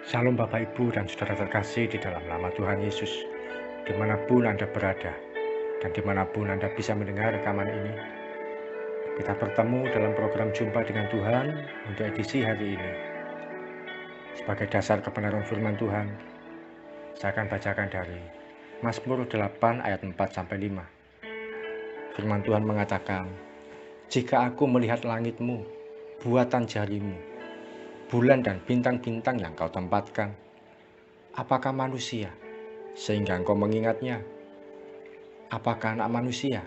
Shalom Bapak Ibu dan Saudara terkasih di dalam nama Tuhan Yesus, dimanapun Anda berada dan dimanapun Anda bisa mendengar rekaman ini. Kita bertemu dalam program Jumpa dengan Tuhan untuk edisi hari ini. Sebagai dasar kebenaran firman Tuhan, saya akan bacakan dari Mazmur 8 ayat 4-5. Firman Tuhan mengatakan, "Jika aku melihat langitmu, buatan jarimu, bulan dan bintang-bintang yang kau tempatkan, apakah manusia sehingga engkau mengingatnya? Apakah anak manusia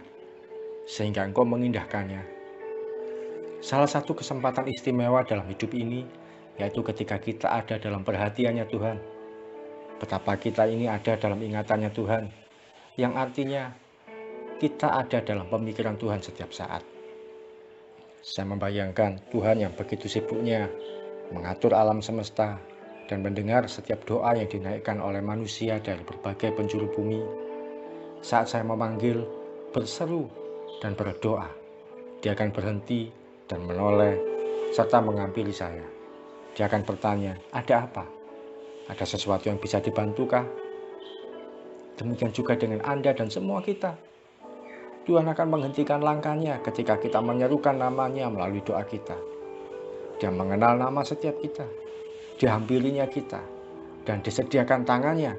sehingga engkau mengindahkannya?" Salah satu kesempatan istimewa dalam hidup ini yaitu ketika kita ada dalam perhatiannya Tuhan. Betapa kita ini ada dalam ingatannya Tuhan, yang artinya kita ada dalam pemikiran Tuhan setiap saat. Saya membayangkan Tuhan yang begitu sibuknya mengatur alam semesta dan mendengar setiap doa yang dinaikkan oleh manusia dari berbagai penjuru bumi. Saat saya memanggil, berseru, dan berdoa, Dia akan berhenti dan menoleh serta menghampiri saya. Dia akan bertanya, "Ada apa? Ada sesuatu yang bisa dibantukah?" Demikian juga dengan Anda dan semua kita. Tuhan akan menghentikan langkahnya ketika kita menyerukan namanya melalui doa kita. Dia mengenal nama setiap kita, dihampirinya kita, dan disediakan tangannya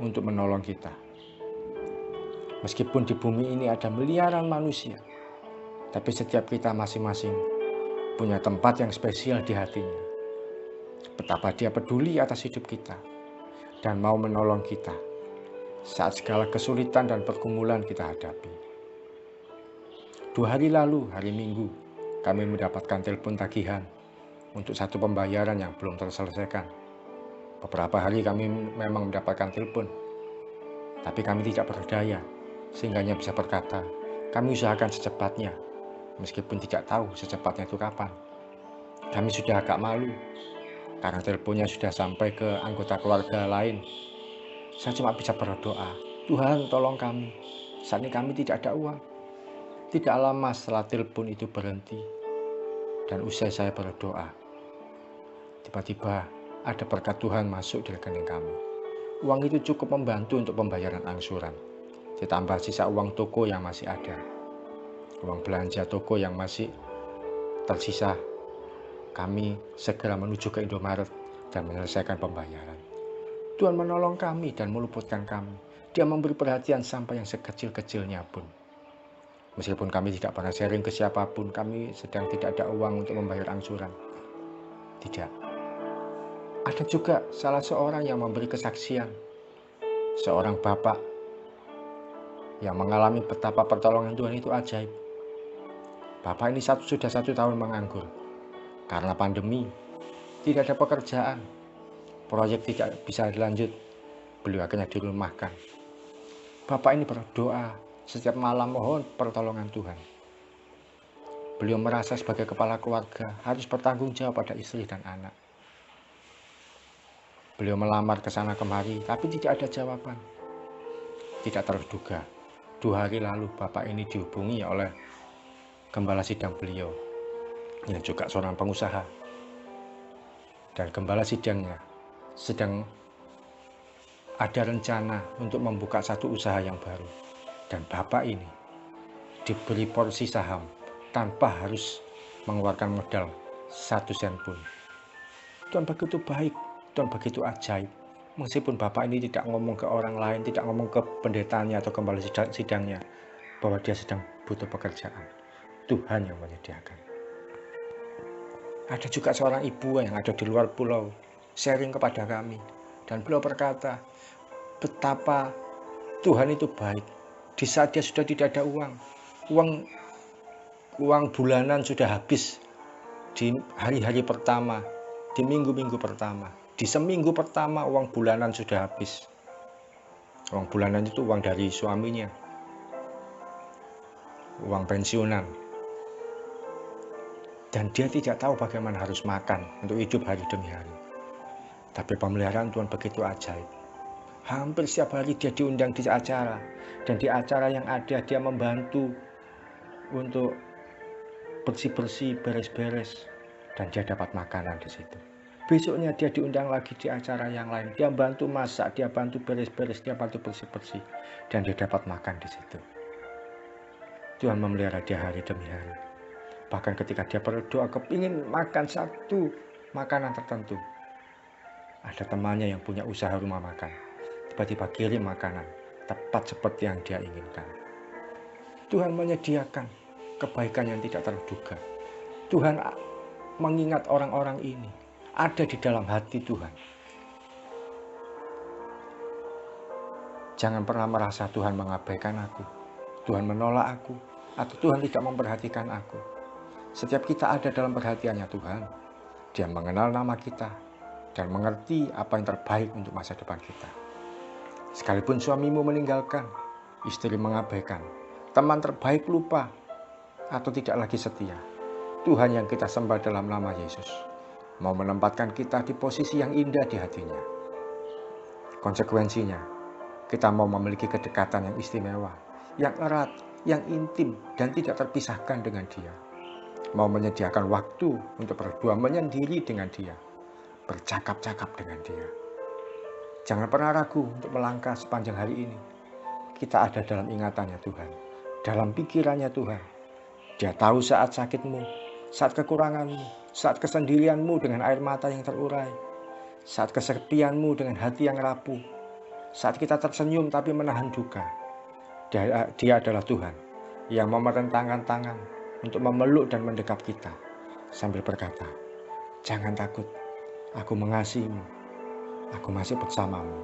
untuk menolong kita. Meskipun di bumi ini ada miliaran manusia, tapi setiap kita masing-masing punya tempat yang spesial di hatinya. Betapa Dia peduli atas hidup kita dan mau menolong kita saat segala kesulitan dan pergumulan kita hadapi. 2 hari lalu, hari Minggu, kami mendapatkan telepon tagihan untuk satu pembayaran yang belum terselesaikan. Beberapa hari kami memang mendapatkan telepon, tapi kami tidak berdaya sehingga hanya bisa berkata, "Kami usahakan secepatnya," meskipun tidak tahu secepatnya itu kapan. Kami sudah agak malu karena teleponnya sudah sampai ke anggota keluarga lain. Saya cuma bisa berdoa, "Tuhan tolong kami, saat ini kami tidak ada uang." Tidak lama setelah telepon itu berhenti dan usai saya berdoa, tiba-tiba ada berkat Tuhan masuk di rekening kami. Uang itu cukup membantu untuk pembayaran angsuran, ditambah sisa uang toko yang masih ada, uang belanja toko yang masih tersisa. Kami segera menuju ke Indomaret dan menyelesaikan pembayaran. Tuhan menolong kami dan meluputkan kami. Dia memberi perhatian sampai yang sekecil-kecilnya pun. Meskipun kami tidak pernah sharing ke siapapun, kami sedang tidak ada uang untuk membayar angsuran. Tidak. Ada juga salah seorang yang memberi kesaksian. Seorang bapak yang mengalami betapa pertolongan Tuhan itu ajaib. Bapak ini sudah 1 tahun menganggur. Karena pandemi, tidak ada pekerjaan. Proyek tidak bisa dilanjut. Beliau akhirnya dirumahkan. Bapak ini berdoa setiap malam mohon pertolongan Tuhan. Beliau merasa sebagai kepala keluarga harus bertanggung jawab pada istri dan anak. Beliau melamar ke sana kemari, tapi tidak ada jawaban. Tidak terduga, 2 hari lalu bapak ini dihubungi oleh gembala sidang beliau, yang juga seorang pengusaha. Dan gembala sidangnya sedang ada rencana untuk membuka satu usaha yang baru. Dan bapak ini diberi porsi saham tanpa harus mengeluarkan modal 1 sen pun. Tuhan begitu baik, Tuhan begitu ajaib. Meskipun bapak ini tidak ngomong ke orang lain, tidak ngomong ke pendetanya atau gembala sidangnya bahwa dia sedang butuh pekerjaan, Tuhan yang menyediakan. Ada juga seorang ibu yang ada di luar pulau sharing kepada kami, dan beliau berkata betapa Tuhan itu baik. Di saat dia sudah tidak ada uang bulanan sudah habis di hari-hari pertama, di minggu-minggu pertama, di seminggu pertama uang bulanan sudah habis. Uang bulanan itu uang dari suaminya, uang pensiunan. Dan dia tidak tahu bagaimana harus makan untuk hidup hari demi hari. Tapi pemeliharaan Tuhan begitu ajaib. Hampir setiap hari dia diundang di acara, dan di acara yang ada dia membantu untuk bersih-bersih, beres-beres, dan dia dapat makanan di situ. Besoknya dia diundang lagi di acara yang lain. Dia bantu masak, dia bantu beres-beres, dia bantu bersih-bersih. Dan dia dapat makan di situ. Tuhan memelihara dia hari demi hari. Bahkan ketika dia berdoa kepingin makan satu makanan tertentu, ada temannya yang punya usaha rumah makan. Tiba-tiba kirim makanan tepat seperti yang dia inginkan. Tuhan menyediakan kebaikan yang tidak terduga. Tuhan mengingat orang-orang ini ada di dalam hati Tuhan. Jangan pernah merasa Tuhan mengabaikan aku, Tuhan menolak aku, atau Tuhan tidak memperhatikan aku. Setiap kita ada dalam perhatiannya Tuhan. Dia mengenal nama kita dan mengerti apa yang terbaik untuk masa depan kita. Sekalipun suamimu meninggalkan, istri mengabaikan, teman terbaik lupa, atau tidak lagi setia, Tuhan yang kita sembah dalam nama Yesus mau menempatkan kita di posisi yang indah di hatinya. Konsekuensinya, kita mau memiliki kedekatan yang istimewa, yang erat, yang intim, dan tidak terpisahkan dengan dia. Mau menyediakan waktu untuk berdua menyendiri dengan dia, bercakap-cakap dengan dia. Jangan pernah ragu untuk melangkah sepanjang hari ini. Kita ada dalam ingatannya Tuhan, dalam pikirannya Tuhan. Dia tahu saat sakitmu, saat kekuranganmu, saat kesendirianmu dengan air mata yang terurai, saat kesepianmu dengan hati yang rapuh, saat kita tersenyum tapi menahan duka. Dia adalah Tuhan yang memerentangkan tangan untuk memeluk dan mendekap kita sambil berkata, "Jangan takut, aku mengasihimu, aku masih bersamamu."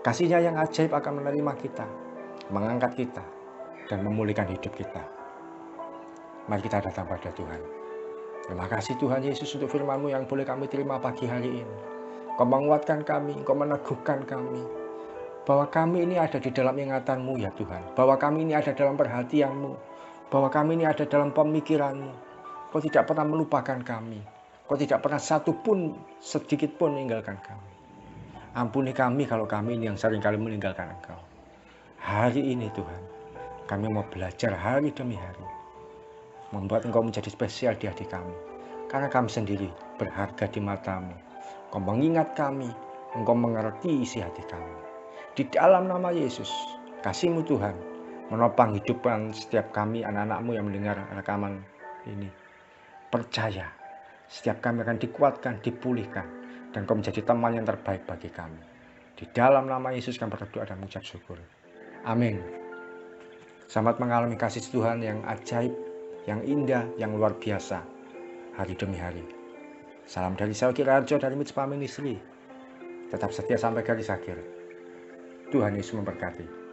Kasih-Nya yang ajaib akan menerima kita, mengangkat kita, dan memulihkan hidup kita. Mari kita datang pada Tuhan. Terima kasih Tuhan Yesus untuk firman-Mu yang boleh kami terima pagi hari ini. Kau menguatkan kami, Kau meneguhkan kami, bahwa kami ini ada di dalam ingatan-Mu ya Tuhan. Bahwa kami ini ada dalam perhatian-Mu. Bahwa kami ini ada dalam pemikiran-Mu. Kau tidak pernah melupakan kami. Kau tidak pernah satu pun, sedikit pun meninggalkan kami. Ampuni kami kalau kami ini yang seringkali meninggalkan Engkau. Hari ini Tuhan, kami mau belajar hari demi hari, membuat Engkau menjadi spesial di hati kami. Karena kami sendiri berharga di mata-Mu. Engkau mengingat kami, Engkau mengerti isi hati kami. Di dalam nama Yesus, kasih-Mu Tuhan, menopang hidupan setiap kami anak-anak-Mu yang mendengar rekaman ini. Percaya, setiap kami akan dikuatkan, dipulihkan, dan Engkau menjadi teman yang terbaik bagi kami. Di dalam nama Yesus kami berdoa dan mengucap syukur. Amin. Selamat mengalami kasih Tuhan yang ajaib, yang indah, yang luar biasa, hari demi hari. Salam dari saya Ki Rarjo dari Mitspa Ministry. Tetap setia sampai garis akhir. Tuhan Yesus memberkati.